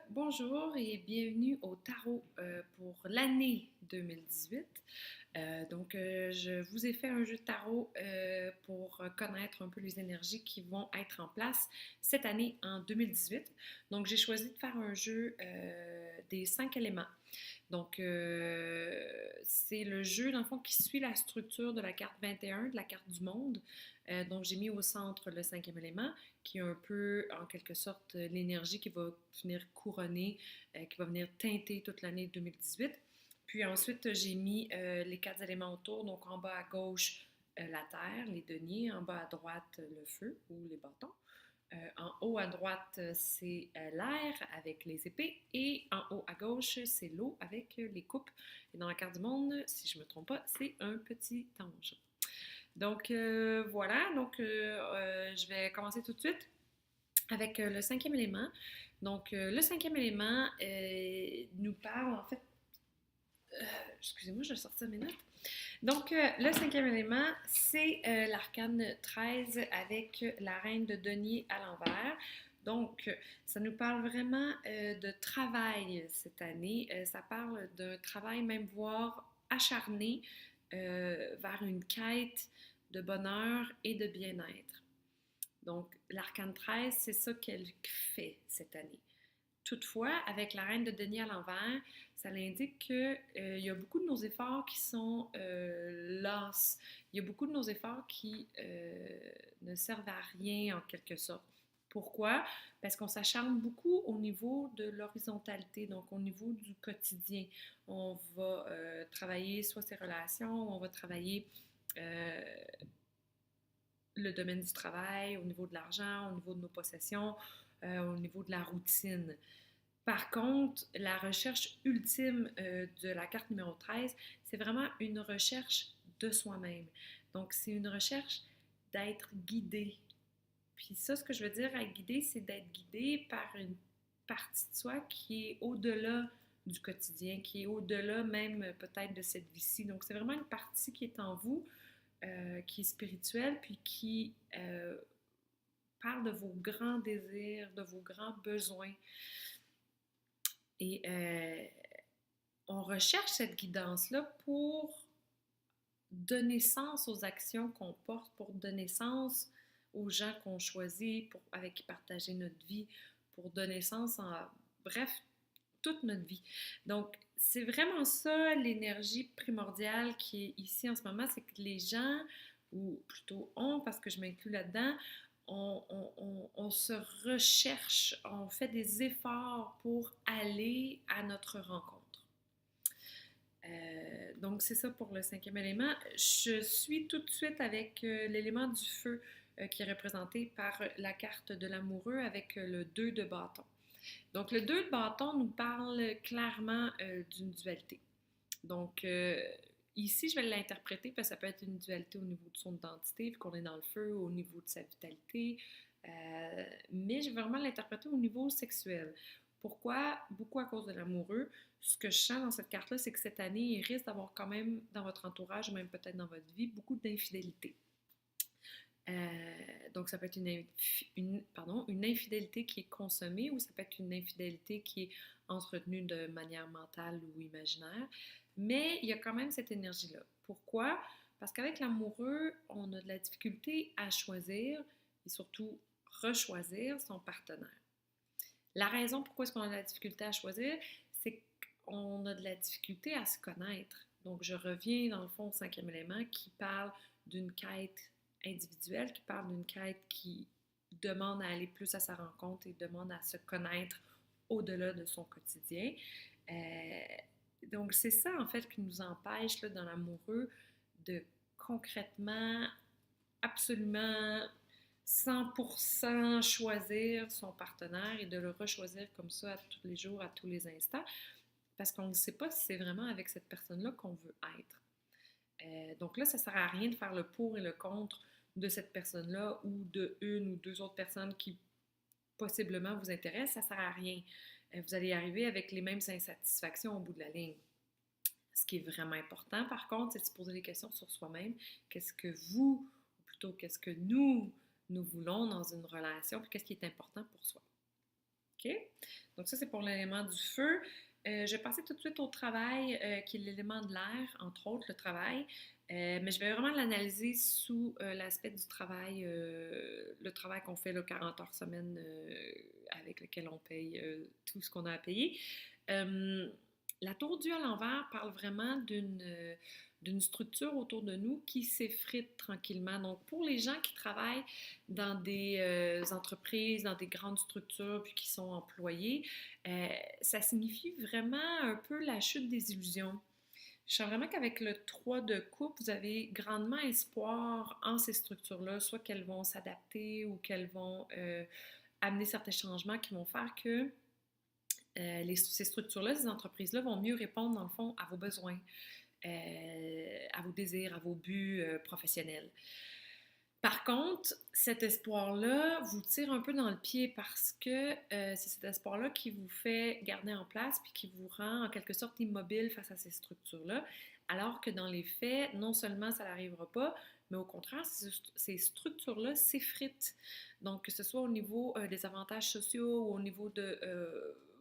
Bonjour et bienvenue au tarot pour l'année 2018. Je vous ai fait un jeu de tarot pour connaître un peu les énergies qui vont être en place cette année en 2018. Donc, j'ai choisi de faire un jeu des 5 éléments. C'est le jeu, dans le fond, qui suit la structure de la carte 21, de la carte du monde. Donc, j'ai mis au centre le cinquième élément, qui est un peu, en quelque sorte, l'énergie qui va venir couronner, qui va venir teinter toute l'année 2018. Puis ensuite, j'ai mis les 4 éléments autour. Donc, en bas à gauche, la terre, les deniers. En bas à droite, le feu ou les bâtons. En haut à droite, c'est l'air avec les épées et en haut à gauche, c'est l'eau avec les coupes. Et dans la carte du monde, si je ne me trompe pas, c'est un petit ange. Je vais commencer tout de suite avec le cinquième élément. Le cinquième élément nous parle en fait. Excusez-moi, je vais sortir mes notes. Le cinquième élément, c'est l'arcane 13 avec la reine de denier à l'envers. Donc, ça nous parle vraiment de travail cette année. Ça parle d'un travail même voire acharné vers une quête de bonheur et de bien-être. Donc, l'arcane 13, c'est ça qu'elle fait cette année. Toutefois, avec la reine de denier à l'envers, ça indique qu'il y a beaucoup de nos efforts qui sont lasses. Il y a beaucoup de nos efforts qui ne servent à rien en quelque sorte. Pourquoi? Parce qu'on s'acharne beaucoup au niveau de l'horizontalité, donc au niveau du quotidien. On va travailler soit ses relations, on va travailler euh, le domaine du travail, au niveau de l'argent, au niveau de nos possessions, au niveau de la routine. Par contre, la recherche ultime de la carte numéro 13, c'est vraiment une recherche de soi-même. Donc, c'est une recherche d'être guidé. Puis ça, ce que je veux dire à guider, c'est d'être guidé par une partie de soi qui est au-delà du quotidien, qui est au-delà même peut-être de cette vie-ci. Donc, c'est vraiment une partie qui est en vous, qui est spirituelle, puis qui parle de vos grands désirs, de vos grands besoins. Et on recherche cette guidance-là pour donner sens aux actions qu'on porte, pour donner sens aux gens qu'on choisit, avec qui partager notre vie, pour donner sens bref, toute notre vie. Donc, c'est vraiment ça l'énergie primordiale qui est ici en ce moment, c'est que les gens, ou plutôt on, parce que je m'inclus là-dedans, on se recherche, on fait des efforts pour aller à notre rencontre. Donc, c'est ça pour le cinquième élément. Je suis tout de suite avec l'élément du feu qui est représenté par la carte de l'amoureux avec le 2 de bâton. Donc, le 2 de bâton nous parle clairement d'une dualité. Donc, ici, je vais l'interpréter parce que ça peut être une dualité au niveau de son identité, vu qu'on est dans le feu, au niveau de sa vitalité, mais je vais vraiment l'interpréter au niveau sexuel. Pourquoi? Beaucoup à cause de l'amoureux. Ce que je sens dans cette carte-là, c'est que cette année, il risque d'avoir quand même dans votre entourage, ou même peut-être dans votre vie, beaucoup d'infidélité. Donc, ça peut être une infidélité qui est consommée ou ça peut être une infidélité qui est entretenue de manière mentale ou imaginaire. Mais il y a quand même cette énergie-là. Pourquoi? Parce qu'avec l'amoureux, on a de la difficulté à choisir et surtout rechoisir son partenaire. La raison pourquoi est-ce qu'on a de la difficulté à choisir, c'est qu'on a de la difficulté à se connaître. Donc, je reviens dans le fond au cinquième élément qui parle d'une quête individuelle, qui parle d'une quête qui demande à aller plus à sa rencontre et demande à se connaître au-delà de son quotidien. Donc, c'est ça, en fait, qui nous empêche, là, dans l'amoureux, de concrètement, absolument 100% choisir son partenaire et de le rechoisir comme ça à tous les jours, à tous les instants, parce qu'on ne sait pas si c'est vraiment avec cette personne-là qu'on veut être. Donc là, ça ne sert à rien de faire le pour et le contre de cette personne-là ou de une ou deux autres personnes qui possiblement vous intéressent, ça ne sert à rien. Vous allez arriver avec les mêmes insatisfactions au bout de la ligne. Ce qui est vraiment important, par contre, c'est de se poser des questions sur soi-même. Qu'est-ce que vous, ou plutôt qu'est-ce que nous voulons dans une relation, puis qu'est-ce qui est important pour soi. OK? Donc ça, c'est pour l'élément du feu. Je vais passer tout de suite au travail, qui est l'élément de l'air, entre autres, le travail. Mais je vais vraiment l'analyser sous l'aspect du travail, le travail qu'on fait, le 40 heures semaine, avec lequel on paye tout ce qu'on a à payer. Euh, la tour Dieu à l'envers parle vraiment d'une structure autour de nous qui s'effrite tranquillement. Donc, pour les gens qui travaillent dans des entreprises, dans des grandes structures, puis qui sont employés, euh, ça signifie vraiment un peu la chute des illusions. Je sens vraiment qu'avec le 3 de coupe, vous avez grandement espoir en ces structures-là, soit qu'elles vont s'adapter ou qu'elles vont amener certains changements qui vont faire que ces structures-là, ces entreprises-là vont mieux répondre, dans le fond, à vos besoins, à vos désirs, à vos buts professionnels. Par contre, cet espoir-là vous tire un peu dans le pied parce que c'est cet espoir-là qui vous fait garder en place puis qui vous rend en quelque sorte immobile face à ces structures-là, alors que dans les faits, non seulement ça n'arrivera pas, mais au contraire, ces structures-là s'effritent. Donc, que ce soit au niveau des avantages sociaux ou au niveau de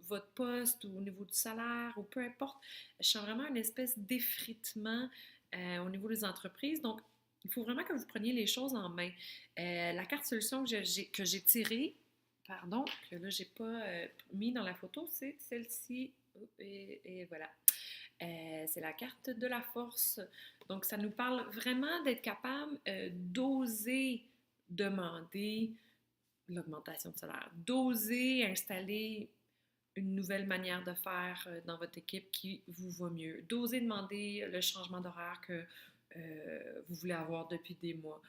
votre poste ou au niveau du salaire ou peu importe, je sens vraiment une espèce d'effritement au niveau des entreprises. Donc, il faut vraiment que vous preniez les choses en main. La carte solution que j'ai tirée, pardon, que là, j'ai pas mis dans la photo, c'est celle-ci. Et voilà. C'est la carte de la force. Donc, ça nous parle vraiment d'être capable d'oser demander l'augmentation de salaire, d'oser installer une nouvelle manière de faire dans votre équipe qui vous va mieux, d'oser demander le changement d'horaire que vous voulez avoir depuis des mois.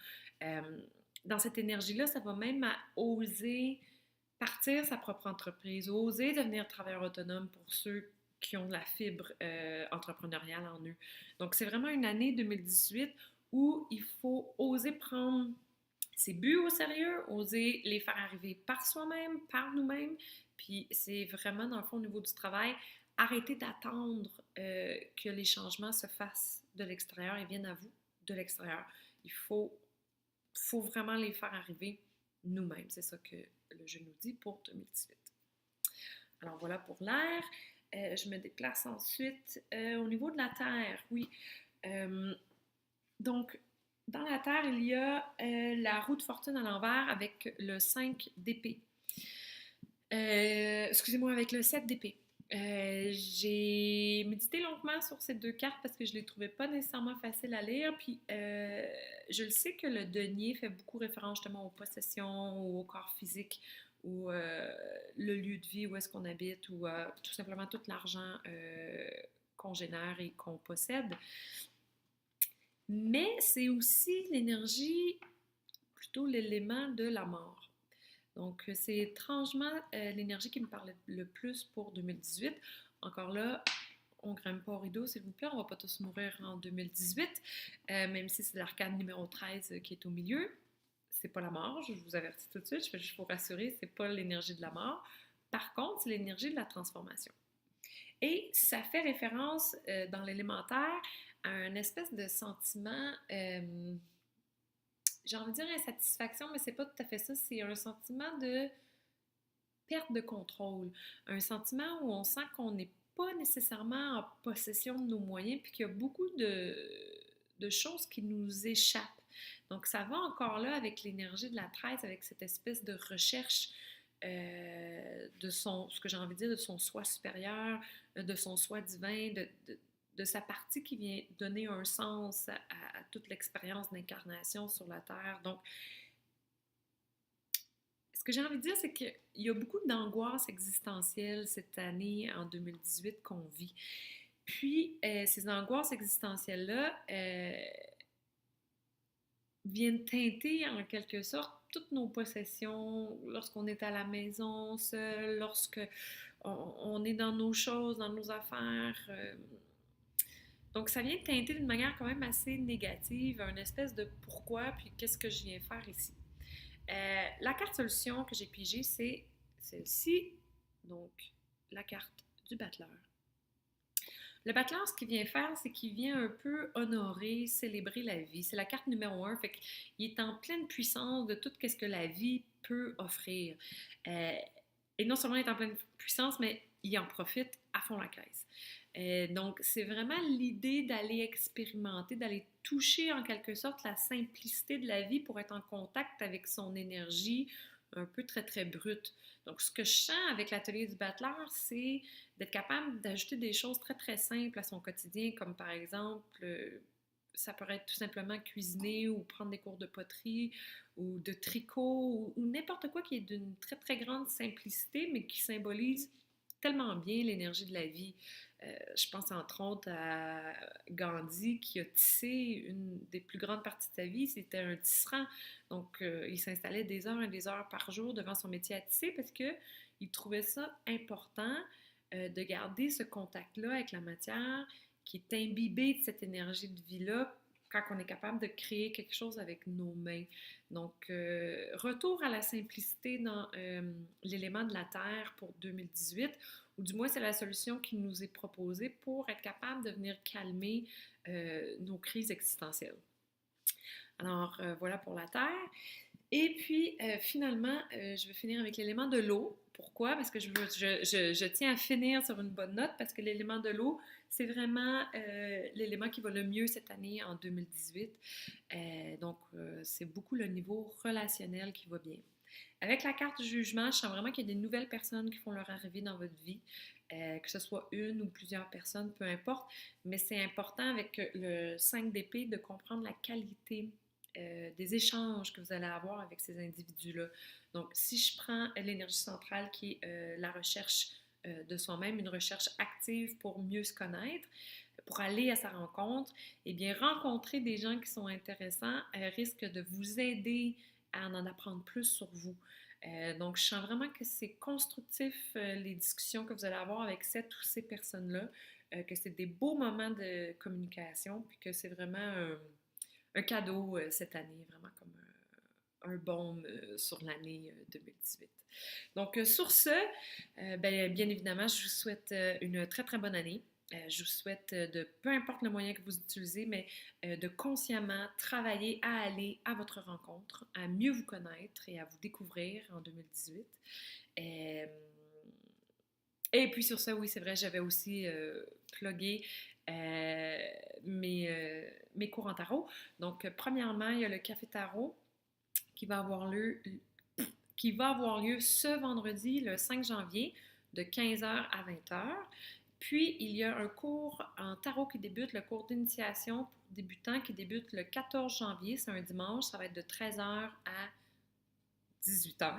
Euh, dans cette énergie-là, ça va même à oser partir sa propre entreprise, oser devenir travailleur autonome pour ceux qui ont de la fibre entrepreneuriale en eux. Donc, c'est vraiment une année 2018 où il faut oser prendre ses buts au sérieux, oser les faire arriver par soi-même, par nous-mêmes. Puis c'est vraiment, dans le fond, au niveau du travail, arrêter d'attendre que les changements se fassent de l'extérieur et viennent à vous de l'extérieur. Il faut vraiment les faire arriver nous-mêmes. C'est ça que le jeu nous dit pour 2018. Alors voilà pour l'air. Je me déplace ensuite au niveau de la terre. Oui. Donc, dans la terre, il y a la roue de fortune à l'envers avec le 5 d'épée. Excusez-moi, avec le 7 d'épée. J'ai médité longuement sur ces deux cartes parce que je ne les trouvais pas nécessairement faciles à lire. Puis, je le sais que le denier fait beaucoup référence justement aux possessions ou au corps physique ou le lieu de vie où est-ce qu'on habite ou tout simplement tout l'argent qu'on génère et qu'on possède. Mais c'est aussi l'énergie, plutôt l'élément de la mort. Donc, c'est étrangement l'énergie qui me parlait le plus pour 2018. Encore là, on ne grimpe pas au rideau, s'il vous plaît, on ne va pas tous mourir en 2018, même si c'est l'arcane numéro 13 qui est au milieu. C'est pas la mort, je vous avertis tout de suite, je vais juste vous rassurer, c'est pas l'énergie de la mort. Par contre, c'est l'énergie de la transformation. Et ça fait référence dans l'élémentaire à un espèce de sentiment, j'ai envie de dire insatisfaction, mais c'est pas tout à fait ça, c'est un sentiment de perte de contrôle, un sentiment où on sent qu'on n'est pas nécessairement en possession de nos moyens, puis qu'il y a beaucoup de choses qui nous échappent. Donc ça va encore là avec l'énergie de la 13, avec cette espèce de recherche de ce que j'ai envie de dire, de son soi supérieur, de son soi divin, de sa partie qui vient donner un sens à toute l'expérience d'incarnation sur la Terre. Donc, ce que j'ai envie de dire, c'est qu'il y a beaucoup d'angoisse existentielle cette année, en 2018, qu'on vit. Puis, ces angoisses existentielles-là viennent teinter, en quelque sorte, toutes nos possessions, lorsqu'on est à la maison, seul, lorsque on est dans nos choses, dans nos affaires. Donc, ça vient teinter d'une manière quand même assez négative, une espèce de pourquoi, puis qu'est-ce que je viens faire ici. La carte solution que j'ai pigée, c'est celle-ci, donc la carte du battleur. Le battleur, ce qu'il vient faire, c'est qu'il vient un peu honorer, célébrer la vie. C'est la carte numéro 1, fait qu'il est en pleine puissance de tout ce que la vie peut offrir. et non seulement il est en pleine puissance, mais il en profite à fond la caisse. Donc, c'est vraiment l'idée d'aller expérimenter, d'aller toucher en quelque sorte la simplicité de la vie pour être en contact avec son énergie un peu très, très brute. Donc, ce que je sens avec l'atelier du battleur, c'est d'être capable d'ajouter des choses très, très simples à son quotidien, comme par exemple, ça pourrait être tout simplement cuisiner ou prendre des cours de poterie ou de tricot ou n'importe quoi qui est d'une très, très grande simplicité, mais qui symbolise tellement bien l'énergie de la vie. Je pense entre autres à Gandhi qui a tissé une des plus grandes parties de sa vie, c'était un tisserand. Donc, il s'installait des heures et des heures par jour devant son métier à tisser parce qu'il trouvait ça important de garder ce contact-là avec la matière qui est imbibée de cette énergie de vie-là quand on est capable de créer quelque chose avec nos mains. Donc, retour à la simplicité dans l'élément de la Terre pour 2018, ou du moins c'est la solution qui nous est proposée pour être capable de venir calmer nos crises existentielles. Alors, voilà pour la Terre. Et puis, finalement, je vais finir avec l'élément de l'eau. Pourquoi? Parce que je tiens à finir sur une bonne note parce que l'élément de l'eau, c'est vraiment l'élément qui va le mieux cette année en 2018. Donc, c'est beaucoup le niveau relationnel qui va bien. Avec la carte du jugement, je sens vraiment qu'il y a des nouvelles personnes qui font leur arrivée dans votre vie, que ce soit une ou plusieurs personnes, peu importe, mais c'est important avec le 5 d'épée de comprendre la qualité des échanges que vous allez avoir avec ces individus-là. Donc, si je prends l'énergie centrale qui est la recherche de soi-même, une recherche active pour mieux se connaître, pour aller à sa rencontre, eh bien, rencontrer des gens qui sont intéressants risque de vous aider à en apprendre plus sur vous. Donc, je sens vraiment que c'est constructif, les discussions que vous allez avoir avec cette ou ces personnes-là, que c'est des beaux moments de communication, puis que c'est vraiment un cadeau cette année, vraiment comme un baume sur l'année 2018. Donc, sur ce, bien évidemment, je vous souhaite une très, très bonne année. Je vous souhaite de, peu importe le moyen que vous utilisez, mais de consciemment travailler à aller à votre rencontre, à mieux vous connaître et à vous découvrir en 2018. Et puis sur ça, oui, c'est vrai, j'avais aussi plugué mes cours en tarot. Donc, premièrement, il y a le Café Tarot qui va avoir lieu ce vendredi, le 5 janvier, de 15h à 20h. Puis, il y a un cours en tarot qui débute, le cours d'initiation pour débutants qui débute le 14 janvier, c'est un dimanche, ça va être de 13h à 18h.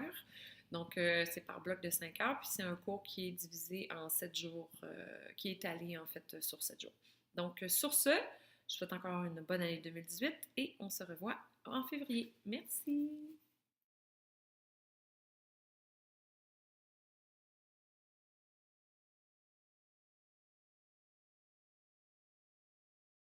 Donc, c'est par bloc de 5 heures, puis c'est un cours qui est divisé en 7 jours, qui est étalé en fait sur 7 jours. Donc, sur ce, je vous souhaite encore une bonne année 2018 et on se revoit en février. Merci!